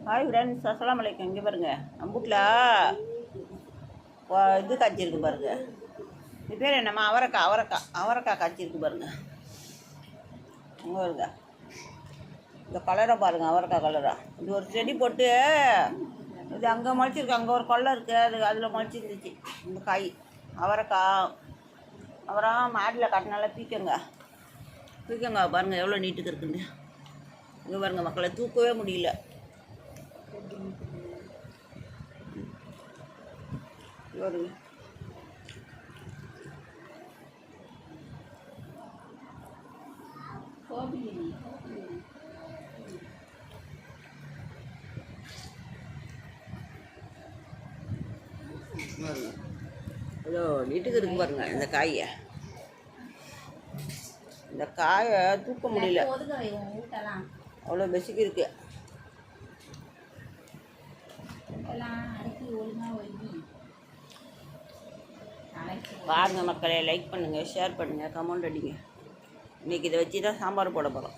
Hi friends, அஸ்ஸலாமு அலைக்கும். இங்கே பாருங்கள், நம்ம வீட்டில் இது காய்ச்சிருக்கு பாருங்கள். இது பேர் என்னம்மா? அவரைக்காய் காய்ச்சிருக்கு பாருங்கள். அங்கே வருங்க, இந்த கலரை பாருங்கள், அவரைக்காய் கலரா. இது ஒரு செடி போட்டு இது அங்கே முளைச்சிருக்கு. அங்கே ஒரு கொல்லை இருக்குது, அதில் முளைச்சிருந்துச்சு இந்த காய் அவரைக்காய். அப்புறம் மாடியில் காட்டினால பீக்கங்க பாருங்கள் எவ்வளோ நீட்டுக்கு இருக்குன்னு. இங்கே பாருங்கள் மக்களை, தூக்கவே முடியல. வருங்க, இவ்வளோ நீட்டுக்கு இருக்கு பாருங்க. இந்த காயை தூக்க முடியல, அவ்வளோ பெசிக்கு இருக்கு. பாருங்கள் மக்களே, லைக் பண்ணுங்கள், ஷேர் பண்ணுங்கள், கமெண்ட் அடிங்க. இன்றைக்கி இதை வச்சு தான் சாம்பார் போட போகிறோம்.